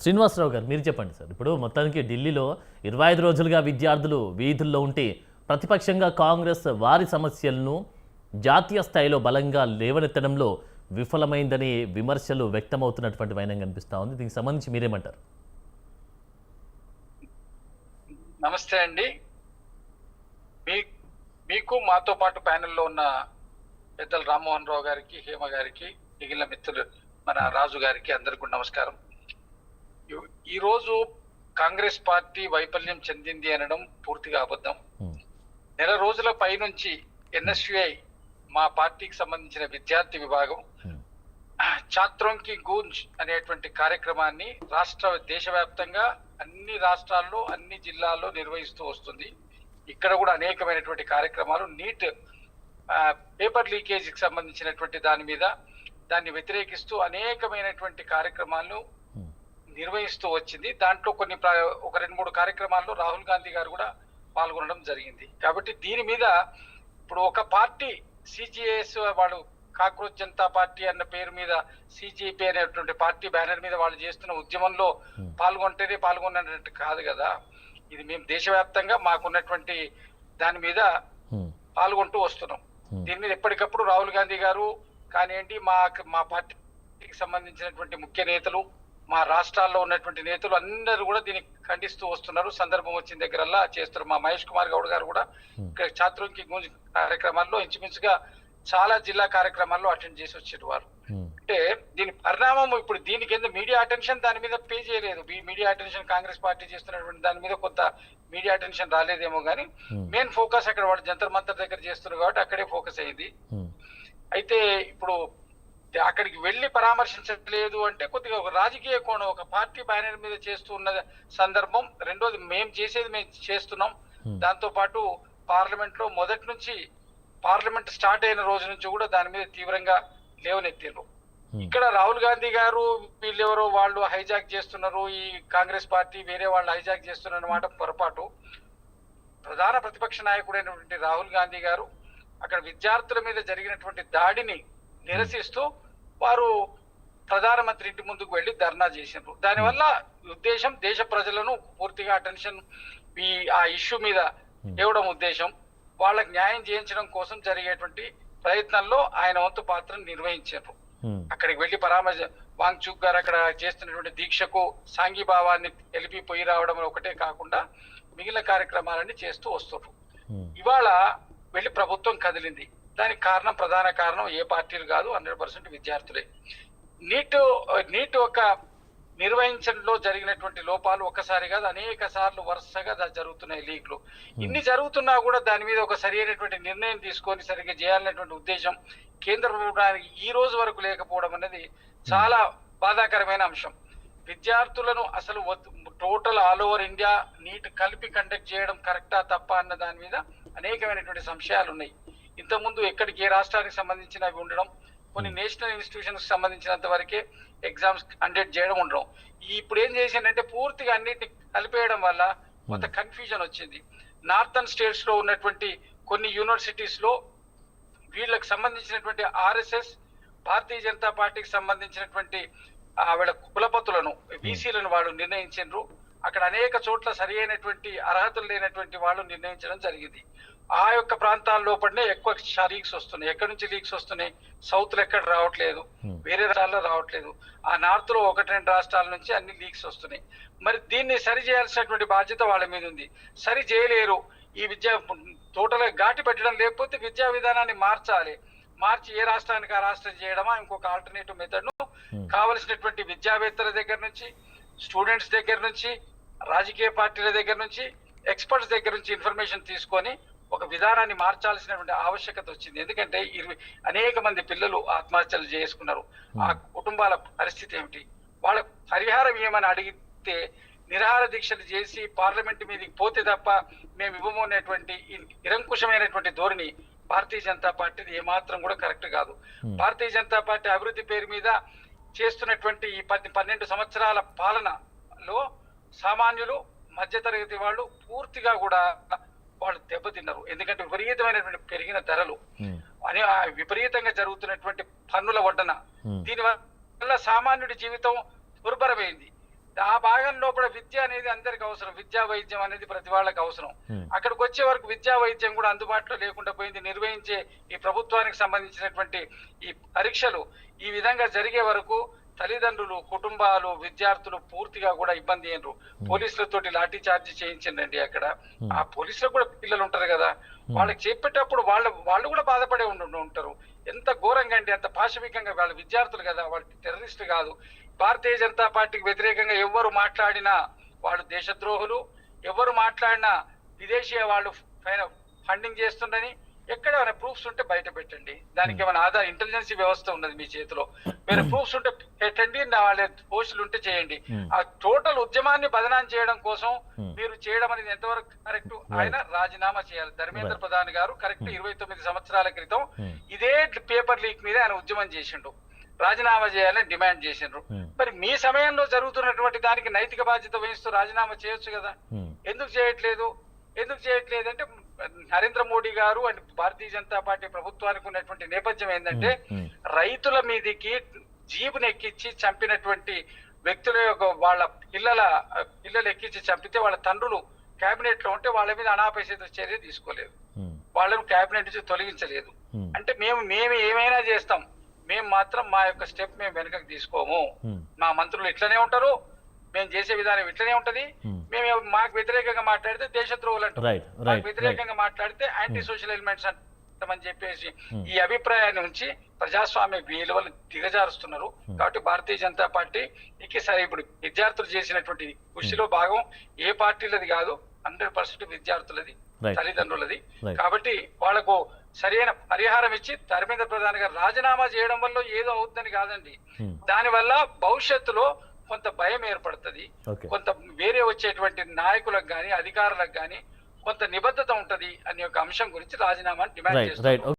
శ్రీనివాసరావు గారు మీరు చెప్పండి సార్. ఇప్పుడు మొత్తానికి ఢిల్లీలో 25 రోజులుగా విద్యార్థులు వీధుల్లో ఉంటే ప్రతిపక్షంగా కాంగ్రెస్ వారి సమస్యలను జాతీయ స్థాయిలో బలంగా లేవనెత్తడంలో విఫలమైందని విమర్శలు వ్యక్తమవుతున్నటువంటి వైనం కనిపిస్తూ ఉంది. దీనికి సంబంధించి మీరేమంటారు? నమస్తే అండి. మీకు మాతో పాటు ప్యానెల్లో ఉన్న పెద్దలు రామ్మోహన్ రావు గారికి, హేమ గారికి, మిగిలిన మిత్రులు మన రాజు గారికి అందరికీ నమస్కారం. ఈరోజు కాంగ్రెస్ పార్టీ వైఫల్యం చెందింది అనడం పూర్తిగా అబద్ధం. నెల రోజుల పైనుంచి ఎన్ఎస్యుఐ మా పార్టీకి సంబంధించిన విద్యార్థి విభాగం ఛాత్రోం కి గూంజ్ అనేటువంటి కార్యక్రమాన్ని దేశవ్యాప్తంగా అన్ని రాష్ట్రాల్లో అన్ని జిల్లాల్లో నిర్వహిస్తూ వస్తుంది. ఇక్కడ కూడా అనేకమైనటువంటి కార్యక్రమాలు నీట్ పేపర్ లీకేజీకి సంబంధించినటువంటి దాన్ని వ్యతిరేకిస్తూ అనేకమైనటువంటి కార్యక్రమాలను నిర్వహిస్తూ వచ్చింది. దాంట్లో ఒక 2-3 కార్యక్రమాల్లో రాహుల్ గాంధీ గారు కూడా పాల్గొనడం జరిగింది. కాబట్టి దీని మీద ఇప్పుడు ఒక పార్టీ సిజిఎస్ వాళ్ళు కాక్రోచ్ జనతా పార్టీ అన్న పేరు మీద సిజిపి అనేటువంటి పార్టీ బ్యానర్ మీద వాళ్ళు చేస్తున్న ఉద్యమంలో పాల్గొంటేనే పాల్గొన్నట్టు కాదు కదా. ఇది మేము దేశవ్యాప్తంగా మాకున్నటువంటి దాని మీద పాల్గొంటూ వస్తున్నాం. దీని మీద ఎప్పటికప్పుడు రాహుల్ గాంధీ గారు కానివ్వండి, మా పార్టీకి సంబంధించినటువంటి ముఖ్య నేతలు, మా రాష్ట్రాల్లో ఉన్నటువంటి నేతలు అందరూ కూడా దీన్ని ఖండిస్తూ వస్తున్నారు. సందర్భం వచ్చిన దగ్గరల్లా చేస్తారు. మా మహేష్ కుమార్ గౌడ్ గారు కూడా ఇక్కడ ఛాత్రోం కి గూంజ్ కార్యక్రమాల్లో ఇంచుమించుగా చాలా జిల్లా కార్యక్రమాల్లో అటెండ్ చేసి వచ్చేవారు. అంటే దీని పరిణామం ఇప్పుడు దీని కింద మీడియా అటెన్షన్ దాని మీద పే చేయలేదు. మీడియా అటెన్షన్ కాంగ్రెస్ పార్టీ చేస్తున్నటువంటి దాని మీద కొంత మీడియా అటెన్షన్ రాలేదేమో కానీ మెయిన్ ఫోకస్ అక్కడ వాళ్ళు జంతర్ మంతర్ దగ్గర చేస్తున్నారు కాబట్టి అక్కడే ఫోకస్ అయింది. అయితే ఇప్పుడు అక్కడికి వెళ్లి పరామర్శించలేదు అంటే కొద్దిగా ఒక రాజకీయ కోణం, ఒక పార్టీ బ్యానర్ మీద చేస్తూ ఉన్న సందర్భం. రెండోది మేము చేస్తున్నాం. దాంతో పాటు పార్లమెంట్ లో మొదటి నుంచి పార్లమెంట్ స్టార్ట్ అయిన రోజు నుంచి కూడా దాని మీద తీవ్రంగా లేవనెత్తారు. ఇక్కడ రాహుల్ గాంధీ గారు వీళ్ళెవరో వాళ్ళు హైజాక్ చేస్తున్నారు, ఈ కాంగ్రెస్ పార్టీ వేరే వాళ్ళు హైజాక్ చేస్తున్నారు అన్నమాట పొరపాటు. ప్రధాన ప్రతిపక్ష నాయకుడైనటువంటి రాహుల్ గాంధీ గారు అక్కడ విద్యార్థుల మీద జరిగినటువంటి దాడిని నిరసిస్తూ వారు ప్రధానమంత్రి ఇంటి ముందుకు వెళ్లి ధర్నా చేసినారు. దానివల్ల ఉద్దేశం దేశ ప్రజలను పూర్తిగా అటెన్షన్ ఆ ఇష్యూ మీద ఇవ్వడం ఉద్దేశం. వాళ్ళకి న్యాయం చేయించడం కోసం జరిగేటువంటి ప్రయత్నంలో ఆయన వంతు పాత్రను నిర్వహించారు. అక్కడికి వెళ్లి వాంగ్చుక్ గారు అక్కడ చేస్తున్నటువంటి దీక్షకు సాంఘీభావాన్ని తెలిపి పోయి రావడం ఒకటే కాకుండా మిగిలిన కార్యక్రమాలన్నీ చేస్తూ వస్తున్నారు. ఇవాళ వెళ్లి ప్రభుత్వం కదిలింది. దానికి ప్రధాన కారణం ఏ పార్టీలు కాదు, 100% విద్యార్థులే. నీట్ ఒక నిర్వహించడంలో జరిగినటువంటి లోపాలు ఒక్కసారి కాదు అనేక సార్లు వరుసగా జరుగుతున్నాయి లీగ్లు. ఇన్ని జరుగుతున్నా కూడా దాని మీద ఒక సరైనటువంటి నిర్ణయం తీసుకొని సరిగ్గా చేయాలనేటువంటి ఉద్దేశం కేంద్ర ప్రభుత్వానికి ఈ రోజు వరకు లేకపోవడం అనేది చాలా బాధాకరమైన అంశం. విద్యార్థులను అసలు total all over India NEET కలిపి కండక్ట్ చేయడం కరెక్టా తప్ప అన్న దాని మీద అనేకమైనటువంటి సంశయాలు ఉన్నాయి. ఇంతకుముందు ఎక్కడికి ఏ రాష్ట్రానికి సంబంధించిన అవి ఉండడం, కొన్ని నేషనల్ ఇన్స్టిట్యూషన్స్ సంబంధించినంత వరకే ఎగ్జామ్స్ కండక్ట్ చేయడం ఉండడం. ఇప్పుడు ఏం చేసిందంటే పూర్తిగా అన్నిటిని కలిపేయడం వల్ల కొంత కన్ఫ్యూజన్ వచ్చింది. నార్థన్ స్టేట్స్ లో ఉన్నటువంటి కొన్ని యూనివర్సిటీస్ లో వీళ్ళకి సంబంధించినటువంటి ఆర్ఎస్ఎస్ భారతీయ జనతా పార్టీకి సంబంధించినటువంటి వీళ్ళ కులపతులను బీసీలను వాళ్ళు నిర్ణయించారు. అక్కడ అనేక చోట్ల సరి అయినటువంటి అర్హతలు లేనటువంటి వాళ్ళు నిర్ణయించడం జరిగింది. ఆ యొక్క ప్రాంతాల్లో పడినే ఎక్కువ లీక్స్ వస్తున్నాయి. ఎక్కడి నుంచి లీక్స్ వస్తున్నాయి? సౌత్ లో ఎక్కడ రావట్లేదు, వేరే రాష్ట్రాల్లో రావట్లేదు. ఆ నార్త్ లో 1-2 రాష్ట్రాల నుంచి అన్ని లీక్స్ వస్తున్నాయి. మరి దీన్ని సరి చేయాల్సినటువంటి బాధ్యత వాళ్ళ మీద ఉంది. సరి చేయలేరు. ఈ విద్యా టోటల్ గా ఘాటి పెట్టడం, లేకపోతే విద్యా విధానాన్ని మార్చి ఏ రాష్ట్రానికి ఆ రాష్ట్రం చేయడమా ఇంకొక ఆల్టర్నేటివ్ మెథడ్ ను కావలసినటువంటి విద్యావేత్తల దగ్గర నుంచి, స్టూడెంట్స్ దగ్గర నుంచి, రాజకీయ పార్టీల దగ్గర నుంచి, ఎక్స్పర్ట్స్ దగ్గర నుంచి ఇన్ఫర్మేషన్ తీసుకొని ఒక విధానాన్ని మార్చాల్సినటువంటి ఆవశ్యకత వచ్చింది. ఎందుకంటే అనేక మంది పిల్లలు ఆత్మహత్యలు చేసుకున్నారు. ఆ కుటుంబాల పరిస్థితి ఏమిటి? వాళ్ళ పరిహారం ఏమని అడిగితే నిరాహార దీక్షలు చేసి పార్లమెంట్ మీదకి పోతే తప్ప మేము ఇవ్వము అనేటువంటి నిరంకుశమైనటువంటి ధోరణి భారతీయ జనతా పార్టీది ఏమాత్రం కూడా కరెక్ట్ కాదు. భారతీయ జనతా పార్టీ అభివృద్ధి పేరు మీద చేస్తున్నటువంటి ఈ 12 సంవత్సరాల పాలనలో సామాన్యులు, మధ్యతరగతి వాళ్ళు పూర్తిగా కూడా వాళ్ళు దెబ్బతిన్నారు. ఎందుకంటే విపరీతమైనటువంటి పెరిగిన ధరలు అని విపరీతంగా జరుగుతున్నటువంటి పన్నుల వడ్డన, దీనివల్ల సామాన్యుడి జీవితం దుర్భరమైంది. ఆ భాగం లోపల విద్య అనేది అందరికి అవసరం. విద్యా వైద్యం అనేది ప్రతి వాళ్ళకి అవసరం. అక్కడికి వచ్చే వరకు విద్యా వైద్యం కూడా అందుబాటులో లేకుండా పోయింది. నిర్వహించే ఈ ప్రభుత్వానికి సంబంధించినటువంటి ఈ పరీక్షలు ఈ విధంగా జరిగే వరకు తల్లిదండ్రులు, కుటుంబాలు, విద్యార్థులు పూర్తిగా కూడా ఇబ్బంది అయినరు. పోలీసులతోటి లాఠీ చార్జ్ చేయించిందండి అక్కడ. ఆ పోలీసులకు కూడా పిల్లలు ఉంటారు కదా, వాళ్ళకి చెప్పేటప్పుడు వాళ్ళు కూడా బాధపడే ఉంటారు. ఎంత ఘోరంగా అంటే అంత పాశవికంగా, వాళ్ళ విద్యార్థులు కదా, వాళ్ళు టెర్రరిస్ట్ కాదు. భారతీయ జనతా పార్టీకి వ్యతిరేకంగా ఎవరు మాట్లాడినా వాళ్ళు దేశద్రోహులు, ఎవరు మాట్లాడినా విదేశీయ వాళ్ళు ఫండింగ్ చేస్తుండని ఎక్కడ ఏమైనా ప్రూఫ్స్ ఉంటే బయట పెట్టండి. దానికి ఏమైనా ఆధార్ ఇంటెలిజెన్స్ వ్యవస్థ ఉన్నది మీ చేతిలో, వేరే ప్రూఫ్స్ ఉంటే పెట్టండి, వాళ్ళ పోస్టులు ఉంటే చేయండి. ఆ టోటల్ ఉద్యమాన్ని బదనాం చేయడం కోసం మీరు చేయడం అనేది ఎంతవరకు కరెక్ట్? ఆయన రాజీనామా చేయాలి. ధర్మేంద్ర ప్రధాన్ గారు కరెక్ట్ 29 సంవత్సరాల క్రితం ఇదే పేపర్ లీక్ మీద ఆయన ఉద్యమం చేసిండు, రాజీనామా చేయాలని డిమాండ్ చేసిండ్రు. మరి మీ సమయంలో జరుగుతున్నటువంటి దానికి నైతిక బాధ్యత వహిస్తూ రాజీనామా చేయొచ్చు కదా, ఎందుకు చేయట్లేదు? అంటే నరేంద్ర మోడీ గారు అండ్ భారతీయ జనతా పార్టీ ప్రభుత్వానికి ఉన్నటువంటి నేపథ్యం ఏంటంటే రైతుల మీదికి జీబుని ఎక్కించి చంపినటువంటి వ్యక్తుల యొక్క వాళ్ళ పిల్లలు ఎక్కించి చంపితే వాళ్ళ తండ్రులు కేబినెట్ లో ఉంటే వాళ్ళ మీద అనాపేక్షిత చర్య తీసుకోలేదు, వాళ్ళను కేబినెట్ నుంచి తొలగించలేదు. అంటే మేము ఏమైనా చేస్తాం, మేము మాత్రం మా యొక్క స్టెప్ మేము వెనకకు తీసుకోము. మా మంత్రులు ఇట్లనే ఉంటారు, మేము చేసే విధానం ఇట్లనే ఉంటది. మేము మాకు వ్యతిరేకంగా మాట్లాడితే దేశద్రోహులు అంటారు, మాకు వ్యతిరేకంగా మాట్లాడితే యాంటీ సోషల్ ఎలిమెంట్స్ అంటామని చెప్పేసి ఈ అభిప్రాయాన్ని ఉంచి ప్రజాస్వామ్య విలువలు దిగజారుస్తున్నారు. కాబట్టి భారతీయ జనతా పార్టీకి సరే ఇప్పుడు విద్యార్థులు చేసినటువంటి కృషిలో భాగం ఏ పార్టీలది కాదు, 100% విద్యార్థులది, తల్లిదండ్రులది. కాబట్టి వాళ్లకు సరైన పరిహారం ఇచ్చి ధర్మేంద్ర ప్రధాన్ గారు రాజీనామా చేయడం వల్ల ఏదో అవుతుందని కాదండి, దానివల్ల భవిష్యత్తులో కొంత భయం ఏర్పడుతుంది, కొంత వేరే వచ్చేటువంటి నాయకులకు గాని అధికారులకు గాని కొంత నిబద్ధత ఉంటది అనే ఒక అంశం గురించి రాజీనామాని డిమాండ్ చేస్తారు.